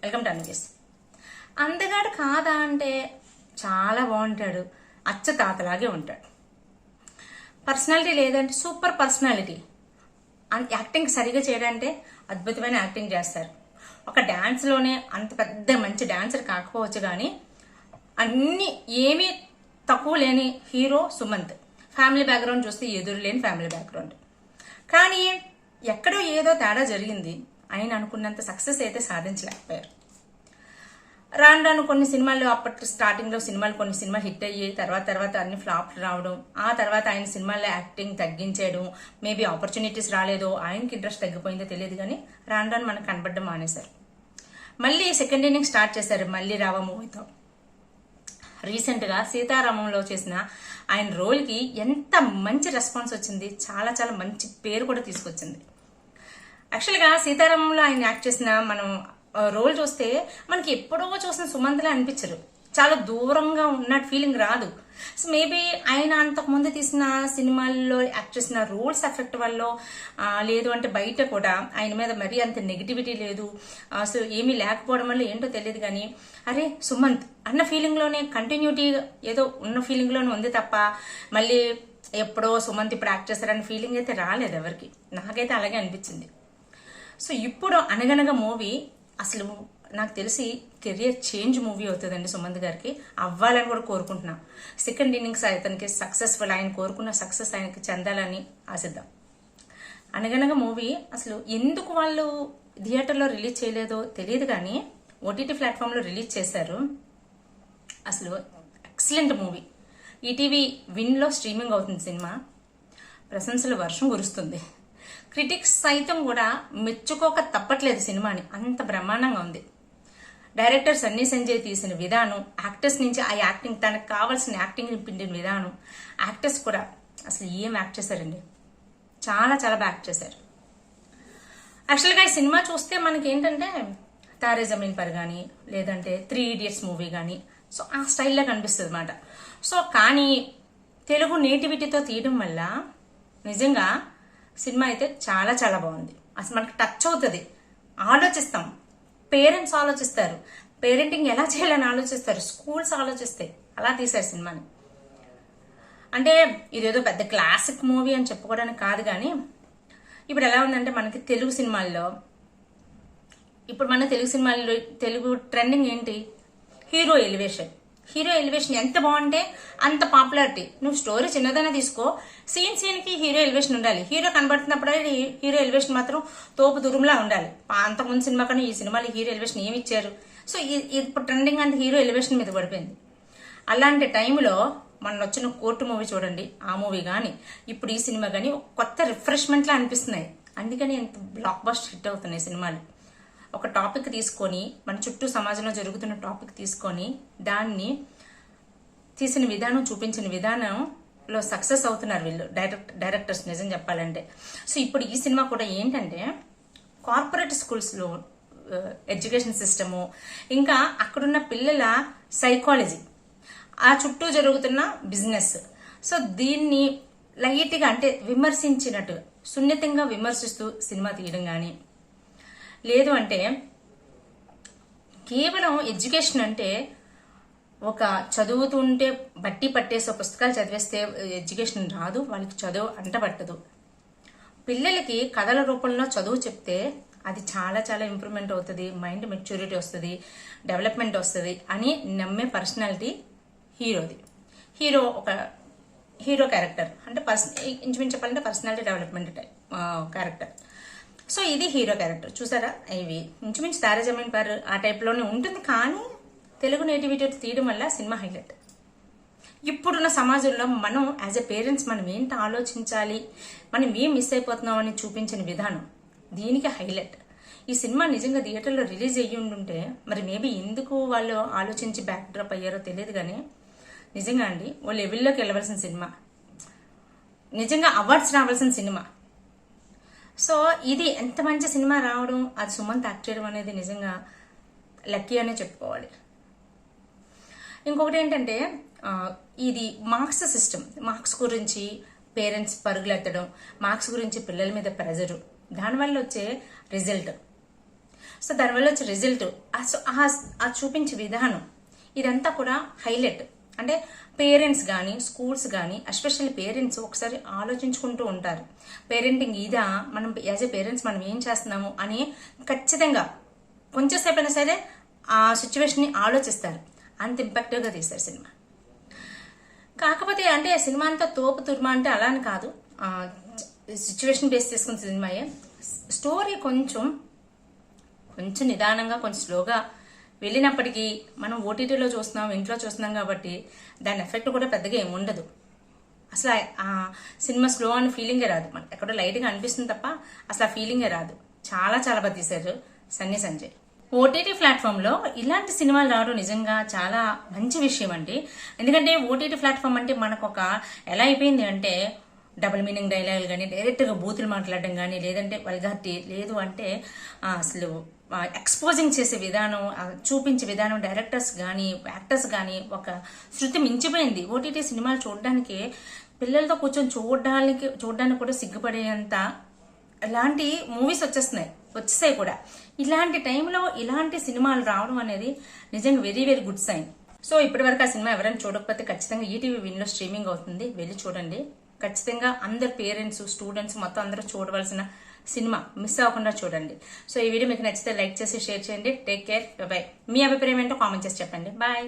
Welcome to Anvesh. అందగాడు కాదా అంటే చాలా బాగుంటాడు, అచ్చ తాతలాగే ఉంటాడు. పర్సనాలిటీ లేదంటే సూపర్ పర్సనాలిటీ. యాక్టింగ్ సరిగా చేయడంటే అద్భుతమైన యాక్టింగ్ చేస్తారు. ఒక డాన్స్లోనే అంత పెద్ద మంచి డాన్సర్ కాకపోవచ్చు కానీ అన్ని ఏమీ తక్కువ లేని హీరో సుమంత్. ఫ్యామిలీ బ్యాక్గ్రౌండ్ చూస్తే ఎదురు లేని ఫ్యామిలీ బ్యాక్గ్రౌండ్. కానీ ఎక్కడో ఏదో తేడా జరిగింది. ఆయన అనుకున్నంత సక్సెస్ అయితే సాధించలేకపోయారు. రాను రాను కొన్ని సినిమాలు, అప్పటి స్టార్టింగ్ లో కొన్ని సినిమాలు హిట్ అయ్యి తర్వాత అన్ని ఫ్లాప్ రావడం, ఆ తర్వాత ఆయన సినిమాల్లో యాక్టింగ్ తగ్గించేయడం, మేబీ ఆపర్చునిటీస్ రాలేదో, ఆయనకి ఇంట్రెస్ట్ తగ్గిపోయిందో తెలియదు కానీ రాను రాను మనకు కనబడడం మానేశారు. మళ్ళీ సెకండ్ ఇన్నింగ్ స్టార్ట్ చేశారు మళ్ళీ రావ మూవీతో. రీసెంట్ గా సీతారామంలో చేసిన ఆయన రోల్ కి ఎంత మంచి రెస్పాన్స్ వచ్చింది, చాలా చాలా మంచి పేరు కూడా తీసుకొచ్చింది. యాక్చువల్ గా సీతారామంలో ఆయన యాక్ట్ చేసిన మనం రోల్ చూస్తే మనకి ఎప్పుడో చూసిన సుమంత్లా అనిపించరు, చాలా దూరంగా ఉన్నట్టు ఫీలింగ్ రాదు. సో మేబీ ఆయన అంతకు ముందు తీసిన సినిమాల్లో యాక్ట్ చేసిన రోల్స్ ఎఫెక్ట్ వల్ల, లేదు అంటే బయట కూడా ఆయన మీద మరీ అంత నెగిటివిటీ లేదు, అసలు ఏమీ లేకపోవడం వల్ల ఏంటో తెలియదు కానీ అరే సుమంత్ అన్న ఫీలింగ్ లోనే కంటిన్యూటీ ఏదో ఉన్న ఫీలింగ్ లోనే ఉంది తప్ప మళ్ళీ ఎప్పుడో సుమంత్ ఇప్పుడు యాక్ట్ చేస్తారన్న ఫీలింగ్ అయితే రాలేదు ఎవరికి. నాకైతే అలాగే అనిపించింది. సో ఇప్పుడు అనగనగా మూవీ అసలు నాకు తెలిసి కెరియర్ చేంజ్ మూవీ అవుతుందండి సుమంత్ గారికి. అవ్వాలని కూడా కోరుకుంటున్నా. సెకండ్ ఇన్నింగ్స్ అతనికి సక్సెస్ఫుల్, ఆయన కోరుకున్న సక్సెస్ ఆయనకి చెందాలని ఆశిద్దాం. అనగనగా మూవీ అసలు ఎందుకు వాళ్ళు థియేటర్లో రిలీజ్ చేయలేదో తెలియదు కానీ ఓటీటీ ప్లాట్ఫామ్లో రిలీజ్ చేశారు. అసలు ఎక్సలెంట్ మూవీ. ఈటీవీ విన్లో స్ట్రీమింగ్ అవుతుంది సినిమా. ప్రశంసల వర్షం కురుస్తుంది. క్రిటిక్స్ సైతం కూడా మెచ్చుకోక తప్పట్లేదు సినిమాని, అంత బ్రహ్మాండంగా ఉంది. డైరెక్టర్ సన్నీ సంజయ్ తీసిన విధానం, యాక్టర్స్ నుంచి ఆ యాక్టింగ్ తనకు కావాల్సిన యాక్టింగ్ పిండిన విధానం, యాక్టర్స్ కూడా అసలు ఏం యాక్ట్ చేశారండి, చాలా చాలా బాగా యాక్ట్ చేశారు. యాక్చువల్గా ఈ సినిమా చూస్తే మనకి ఏంటంటే తారే జమీన్ పర్ కానీ లేదంటే 3 Idiots మూవీ కానీ సో ఆ స్టైల్లో కనిపిస్తుంది అన్నమాట. సో కానీ తెలుగు నేటివిటీతో తీయడం వల్ల నిజంగా సినిమా అయితే చాలా చాలా బాగుంది. అసలు మనకి టచ్ అవుతుంది, ఆలోచిస్తాం. పేరెంట్స్ ఆలోచిస్తారు, పేరెంటింగ్ ఎలా చేయాలని ఆలోచిస్తారు, స్కూల్స్ ఆలోచిస్తాయి. అలా తీశారు సినిమాని. అంటే ఇదేదో పెద్ద క్లాసిక్ మూవీ అని చెప్పుకోవడానికి కాదు కానీ ఇప్పుడు ఎలా ఉందంటే మనకి తెలుగు సినిమాల్లో తెలుగు ట్రెండింగ్ ఏంటి, హీరో ఎలివేషన్. హీరో ఎలివేషన్ ఎంత బాగుంటే అంత పాపులారిటీ. నువ్వు స్టోరీ చిన్నదైనా తీసుకో, సీన్ కి హీరో ఎలివేషన్ ఉండాలి. హీరో కనబడుతున్నప్పుడు హీరో ఎలివేషన్ మాత్రం తోపు దురుములా ఉండాలి. అంతకుముందు సినిమా కానీ ఈ సినిమాలో హీరో ఎలివేషన్ ఏమి ఇచ్చారు? సో ఇప్పుడు ట్రెండింగ్ అంటే హీరో ఎలివేషన్ మీద పడిపోయింది. అలాంటి టైంలో మన వచ్చిన కోర్టు మూవీ చూడండి, ఆ మూవీ కానీ ఇప్పుడు ఈ సినిమా కానీ కొత్త రిఫ్రెష్మెంట్ లా అనిపిస్తున్నాయి. అందుకని ఎంత బ్లాక్ బస్టర్ హిట్ అవుతున్నాయి సినిమాలు. ఒక టాపిక్ తీసుకొని, మన చుట్టూ సమాజంలో జరుగుతున్న టాపిక్ తీసుకొని దాన్ని తీసిన విధానం, చూపించిన విధానంలో సక్సెస్ అవుతున్నారు వీళ్ళు డైరెక్టర్స్ నిజం చెప్పాలంటే. సో ఇప్పుడు ఈ సినిమా కూడా ఏంటంటే కార్పొరేట్ స్కూల్స్లో ఎడ్యుకేషన్ సిస్టము, ఇంకా అక్కడున్న పిల్లల సైకాలజీ, ఆ చుట్టూ జరుగుతున్న బిజినెస్. సో దీన్ని లైట్గా అంటే విమర్శించినట్టు సున్నితంగా విమర్శిస్తూ సినిమా తీయడం కానీ, లేదు అంటే కేవలం ఎడ్యుకేషన్ అంటే ఒక చదువుతుంటే బట్టి పట్టేసే పుస్తకాలు చదివేస్తే ఎడ్యుకేషన్ రాదు, వాళ్ళకి చదువు అంట పట్టదు. పిల్లలకి కథల రూపంలో చదువు చెప్తే అది చాలా చాలా ఇంప్రూవ్మెంట్ అవుతుంది, మైండ్ మెచ్యూరిటీ వస్తుంది, డెవలప్మెంట్ వస్తుంది అని నమ్మే పర్సనాలిటీ హీరోది. హీరో క్యారెక్టర్ అంటే ఇంచుమించు చెప్పాలంటే పర్సనాలిటీ డెవలప్మెంట్ క్యారెక్టర్. సో ఇది హీరో క్యారెక్టర్ చూసారా. ఇవి ఇంచుమించు తారే జమీన్ పర్ ఆ టైప్లోనే ఉంటుంది కానీ తెలుగు నేటివిటీ తీయడం వల్ల సినిమా హైలైట్. ఇప్పుడున్న సమాజంలో మనం యాజ్ ఎ పేరెంట్స్ మనం ఏంటి ఆలోచించాలి, మనం ఏం మిస్ అయిపోతున్నాం అని చూపించిన విధానం దీనికి హైలైట్. ఈ సినిమా నిజంగా థియేటర్లో రిలీజ్ అయ్యి ఉంటుంటే మరి మేబీ ఎందుకు వాళ్ళు ఆలోచించి బ్యాక్ డ్రాప్ అయ్యారో తెలియదు కానీ నిజంగా అండి ఓ లెవెల్లోకి వెళ్ళవలసిన సినిమా, నిజంగా అవార్డ్స్ రావాల్సిన సినిమా. సో ఇది ఎంత మంచి సినిమా రావడం, అది సుమంత్ యాక్ట్ చేయడం అనేది నిజంగా లక్కీ అనే చెప్పుకోవాలి. ఇంకొకటి ఏంటంటే ఇది మార్క్స్ సిస్టమ్, మార్క్స్ గురించి పేరెంట్స్ పరుగులెత్తడం, మార్క్స్ గురించి పిల్లల మీద ప్రెజరు, దానివల్ల వచ్చే రిజల్ట్. సో దానివల్ల వచ్చే రిజల్ట్ ఆ చూపించే విధానం ఇదంతా కూడా హైలైట్. అంటే పేరెంట్స్ కానీ స్కూల్స్ కానీ ఎస్పెషల్లీ పేరెంట్స్ ఒకసారి ఆలోచించుకుంటూ ఉంటారు. పేరెంటింగ్ ఇదా, మనం యాజ్ ఏ పేరెంట్స్ మనం ఏం చేస్తున్నాము అని ఖచ్చితంగా కొంచెంసేపు అయినా సరే ఆ సిచ్యువేషన్ని ఆలోచిస్తారు. అంత ఇంపాక్టివ్గా తీశారు సినిమా. కాకపోతే అంటే సినిమా అంతా తోపు తుర్మా అంటే అలా అని కాదు, సిచ్యువేషన్ బేస్ చేసుకున్న సినిమాయే. స్టోరీ కొంచెం నిదానంగా కొంచెం స్లోగా వెళ్ళినప్పటికీ మనం ఓటీటీలో చూస్తున్నాం, ఇంట్లో చూస్తున్నాం కాబట్టి దాని ఎఫెక్ట్ కూడా పెద్దగా ఏమి ఉండదు. అసలు ఆ సినిమా స్లో అని ఫీలింగే రాదు, మనకి ఎక్కడో లైట్గా అనిపిస్తుంది తప్ప అసలు ఆ ఫీలింగే రాదు. చాలా బాగా తీశారు సన్నీ సంజయ్. ఓటీటీ ప్లాట్ఫామ్ లో ఇలాంటి సినిమాలు రావడం నిజంగా చాలా మంచి విషయం అండి. ఎందుకంటే ఓటీటీ ప్లాట్ఫామ్ అంటే మనకు ఒక ఎలా అయిపోయింది అంటే డబుల్ మీనింగ్ డైలాగులు కానీ, డైరెక్ట్గా బూతులు మాట్లాడడం కానీ, లేదంటే వల్గారిటీ, లేదు అంటే అసలు ఎక్స్పోజింగ్ చేసే విధానం, చూపించే విధానం, డైరెక్టర్స్ కానీ యాక్టర్స్ కానీ ఒక శృతి మించిపోయింది. ఓటీటీ సినిమాలు చూడడానికి పిల్లలతో కూర్చొని చూడడానికి కూడా సిగ్గుపడేంత ఇలాంటి మూవీస్ వచ్చేసాయి కూడా. ఇలాంటి టైంలో ఇలాంటి సినిమాలు రావడం అనేది నిజంగా very very good sign. So ఇప్పటి వరకు ఆ సినిమా ఎవరైనా చూడకపోతే ఖచ్చితంగా ఈటీవీ విన్లో స్ట్రీమింగ్ అవుతుంది, వెళ్ళి చూడండి. ఖచ్చితంగా అందరు పేరెంట్స్, స్టూడెంట్స్ మొత్తం అందరూ చూడవలసిన సినిమా, మిస్ అవ్వకుండా చూడండి. సో ఈ వీడియో మీకు నచ్చితే లైక్ చేసి షేర్ చేయండి. Take care, by. మీ అభిప్రాయం ఏంటో కామెంట్ చేసి చెప్పండి. బాయ్.